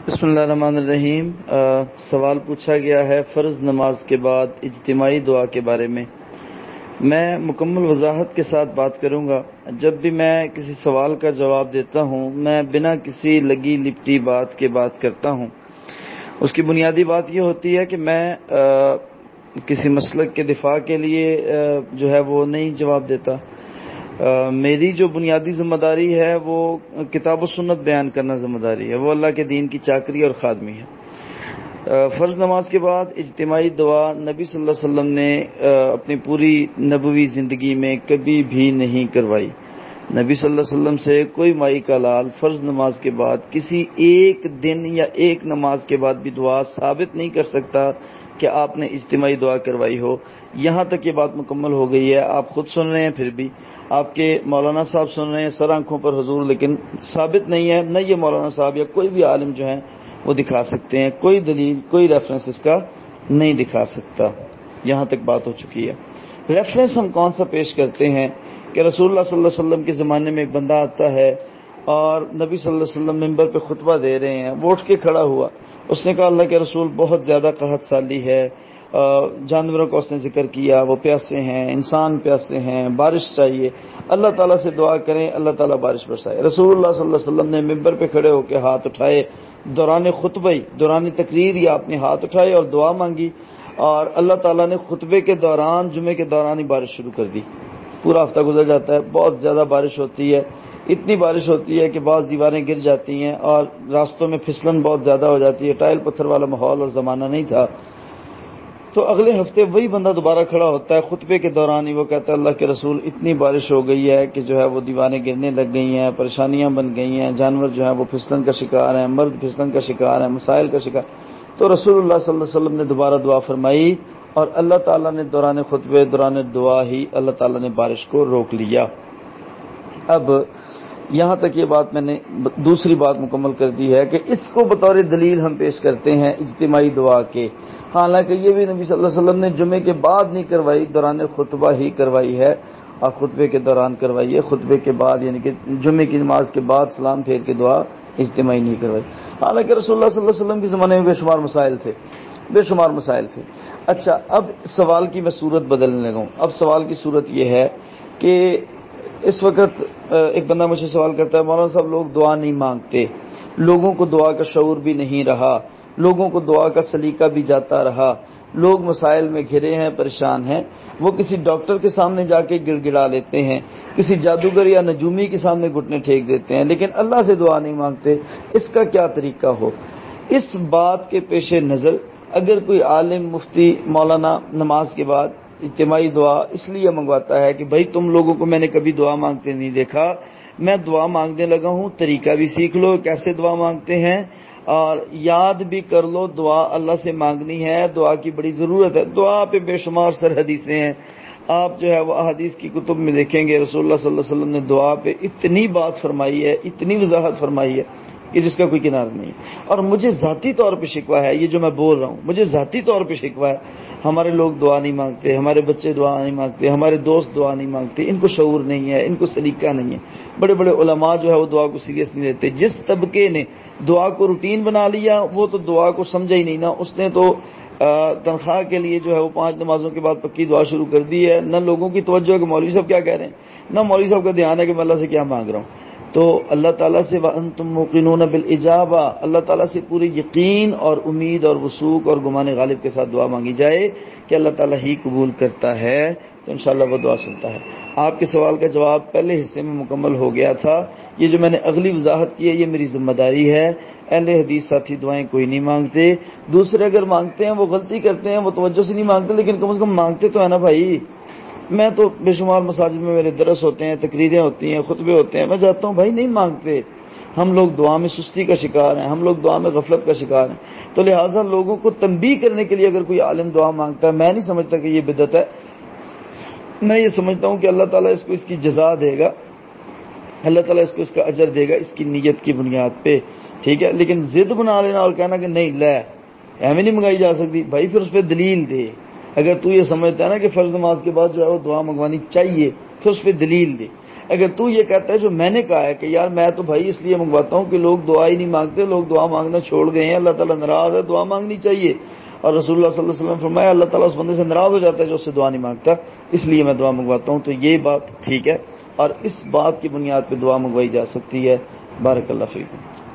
بسم اللہ الرحمن الرحیم۔ سوال پوچھا گیا ہے فرض نماز کے بعد اجتماعی دعا کے بارے میں۔ میں مکمل وضاحت کے ساتھ بات کروں گا۔ جب بھی میں کسی سوال کا جواب دیتا ہوں میں بنا کسی لگی لپٹی بات کے بات کرتا ہوں۔ اس کی بنیادی بات یہ ہوتی ہے کہ میں کسی مسلک کے دفاع کے لیے جو ہے وہ نہیں جواب دیتا۔ میری جو بنیادی ذمہ داری ہے وہ کتاب و سنت بیان کرنا ذمہ داری ہے، وہ اللہ کے دین کی چاکری اور خادمی ہے۔ فرض نماز کے بعد اجتماعی دعا نبی صلی اللہ علیہ وسلم نے اپنی پوری نبوی زندگی میں کبھی بھی نہیں کروائی۔ نبی صلی اللہ علیہ وسلم سے کوئی مائی کا لال فرض نماز کے بعد کسی ایک دن یا ایک نماز کے بعد بھی دعا ثابت نہیں کر سکتا کہ آپ نے اجتماعی دعا کروائی ہو۔ یہاں تک یہ بات مکمل ہو گئی ہے، آپ خود سن رہے ہیں، پھر بھی آپ کے مولانا صاحب سن رہے ہیں سر آنکھوں پر حضور، لیکن ثابت نہیں ہے، نہ یہ مولانا صاحب یا کوئی بھی عالم جو ہیں وہ دکھا سکتے ہیں، کوئی دلیل کوئی ریفرنس اس کا نہیں دکھا سکتا۔ یہاں تک بات ہو چکی ہے۔ ریفرنس ہم کون سا پیش کرتے ہیں کہ رسول اللہ صلی اللہ علیہ وسلم کے زمانے میں ایک بندہ آتا ہے اور نبی صلی اللہ علیہ وسلم ممبر پہ خطبہ دے رہے ہیں، وہ اٹھ کے کھڑا ہوا، اس نے کہا اللہ کے رسول بہت زیادہ قحط سالی ہے، جانوروں کا اس نے ذکر کیا، وہ پیاسے ہیں، انسان پیاسے ہیں، بارش چاہیے، اللہ تعالیٰ سے دعا کریں اللہ تعالیٰ بارش برسائے۔ رسول اللہ صلی اللہ علیہ وسلم نے ممبر پہ کھڑے ہو کے ہاتھ اٹھائے، دوران خطبہ دوران تقریر یا آپ نے ہاتھ اٹھائے اور دعا مانگی، اور اللہ تعالیٰ نے خطبے کے دوران جمعے کے دوران ہی بارش شروع کر دی۔ پورا ہفتہ گزر جاتا ہے، بہت زیادہ بارش ہوتی ہے، اتنی بارش ہوتی ہے کہ بعض دیواریں گر جاتی ہیں اور راستوں میں پھسلن بہت زیادہ ہو جاتی ہے، ٹائل پتھر والا ماحول اور زمانہ نہیں تھا۔ تو اگلے ہفتے وہی بندہ دوبارہ کھڑا ہوتا ہے، خطبے کے دوران ہی وہ کہتا ہے اللہ کے رسول اتنی بارش ہو گئی ہے کہ جو ہے وہ دیواریں گرنے لگ گئی ہیں، پریشانیاں بن گئی ہیں، جانور جو ہیں وہ پھسلن کا شکار ہیں، مرد پھسلن کا شکار ہیں، مسائل کا شکار۔ تو رسول اللہ صلی اللہ علیہ وسلم نے دوبارہ دعا فرمائی اور اللہ تعالیٰ نے دوران خطبے دوران دعا ہی اللہ تعالیٰ نے بارش کو روک لیا۔ اب یہاں تک یہ بات میں نے دوسری بات مکمل کر دی ہے کہ اس کو بطور دلیل ہم پیش کرتے ہیں اجتماعی دعا کے، حالانکہ یہ بھی نبی صلی اللہ علیہ وسلم نے جمعے کے بعد نہیں کروائی، دوران خطبہ ہی کروائی ہے، اور خطبے کے دوران کروائی ہے، خطبے کے بعد یعنی کہ جمعے کی نماز کے بعد سلام پھیر کے دعا اجتماعی نہیں کروائی، حالانکہ رسول اللہ صلی اللہ علیہ وسلم کے زمانے میں بے شمار مسائل تھے۔ اچھا، اب سوال کی میں صورت بدلنے لگا ہوں۔ اب سوال کی صورت یہ ہے کہ اس وقت ایک بندہ مجھ سے سوال کرتا ہے مولانا صاحب لوگ دعا نہیں مانگتے، لوگوں کو دعا کا شعور بھی نہیں رہا، لوگوں کو دعا کا سلیقہ بھی جاتا رہا، لوگ مسائل میں گھرے ہیں، پریشان ہیں، وہ کسی ڈاکٹر کے سامنے جا کے گڑ گڑا لیتے ہیں، کسی جادوگر یا نجومی کے سامنے گھٹنے ٹھیک دیتے ہیں، لیکن اللہ سے دعا نہیں مانگتے، اس کا کیا طریقہ ہو؟ اس بات کے پیش نظر اگر کوئی عالم مفتی مولانا نماز کے بعد اجتماعی دعا اس لیے منگواتا ہے کہ بھائی تم لوگوں کو میں نے کبھی دعا مانگتے نہیں دیکھا، میں دعا مانگنے لگا ہوں، طریقہ بھی سیکھ لو کیسے دعا مانگتے ہیں، اور یاد بھی کر لو دعا اللہ سے مانگنی ہے، دعا کی بڑی ضرورت ہے، دعا پہ بے شمار سر حدیثیں ہیں، آپ جو ہے وہ احادیث کی کتب میں دیکھیں گے رسول اللہ صلی اللہ علیہ وسلم نے دعا پہ اتنی بات فرمائی ہے، اتنی وضاحت فرمائی ہے کہ جس کا کوئی کنار نہیں ہے۔ اور مجھے ذاتی طور پہ شکوہ ہے، یہ جو میں بول رہا ہوں مجھے ذاتی طور پہ شکوہ ہے، ہمارے لوگ دعا نہیں مانگتے، ہمارے بچے دعا نہیں مانگتے، ہمارے دوست دعا نہیں مانگتے، ان کو شعور نہیں ہے، ان کو سلیقہ نہیں ہے۔ بڑے بڑے علماء جو ہے وہ دعا کو سیریس نہیں لیتے۔ جس طبقے نے دعا کو روٹین بنا لیا وہ تو دعا کو سمجھا ہی نہیں نا، اس نے تو تنخواہ کے لیے جو ہے وہ 5 نمازوں کے بعد پکی دعا شروع کر دی ہے، نہ لوگوں کی توجہ ہے کہ مولوی صاحب کیا کہہ رہے ہیں، نہ مولوی صاحب کا دھیان ہے کہ میں اللہ سے کیا مانگ رہا ہوں۔ تو اللہ تعالیٰ سے وَأَنْتُمْ مُوقِنُونَ بِالْإِجَابَةِ، اللہ تعالیٰ سے پوری یقین اور امید اور وثوق اور گمان غالب کے ساتھ دعا مانگی جائے کہ اللہ تعالیٰ ہی قبول کرتا ہے، تو انشاءاللہ وہ دعا سنتا ہے۔ آپ کے سوال کا جواب پہلے حصے میں مکمل ہو گیا تھا، یہ جو میں نے اگلی وضاحت کی ہے یہ میری ذمہ داری ہے۔ اہل حدیث ساتھی دعائیں کوئی نہیں مانگتے، دوسرے اگر مانگتے ہیں وہ غلطی کرتے ہیں، وہ توجہ سے نہیں مانگتے، لیکن کم از کم مانگتے تو ہے نا بھائی۔ میں تو بے شمار مساجد میں میرے درس ہوتے ہیں، تقریریں ہوتی ہیں، خطبے ہوتے ہیں، میں جاتا ہوں، بھائی نہیں مانگتے، ہم لوگ دعا میں سستی کا شکار ہیں، ہم لوگ دعا میں غفلت کا شکار ہیں، تو لہٰذا لوگوں کو تنبیہ کرنے کے لیے اگر کوئی عالم دعا مانگتا ہے، میں نہیں سمجھتا کہ یہ بدعت ہے، میں یہ سمجھتا ہوں کہ اللہ تعالیٰ اس کو اس کی جزا دے گا، اللہ تعالیٰ اس کو اس کا اجر دے گا اس کی نیت کی بنیاد پہ، ٹھیک ہے۔ لیکن ضد بنا لینا اور کہنا کہ نہیں لے ایویں نہیں منگائی جا سکتی، بھائی پھر اس پہ دلیل دے۔ اگر تو یہ سمجھتا ہے نا کہ فرض نماز کے بعد جو ہے وہ دعا منگوانی چاہیے، پھر اس پہ دلیل دے۔ اگر تو یہ کہتا ہے جو میں نے کہا ہے کہ یار میں تو بھائی اس لیے منگواتا ہوں کہ لوگ دعا ہی نہیں مانگتے، لوگ دعا مانگنا چھوڑ گئے ہیں، اللہ تعالیٰ ناراض ہے، دعا مانگنی چاہیے، اور رسول اللہ صلی اللہ علیہ وسلم فرمایا اللہ تعالیٰ اس بندے سے ناراض ہو جاتا ہے جو اس سے دعا نہیں مانگتا، اس لیے میں دعا منگواتا ہوں، تو یہ بات ٹھیک ہے اور اس بات کی بنیاد پہ دعا منگوائی جا سکتی ہے۔ بارک اللہ فیکم۔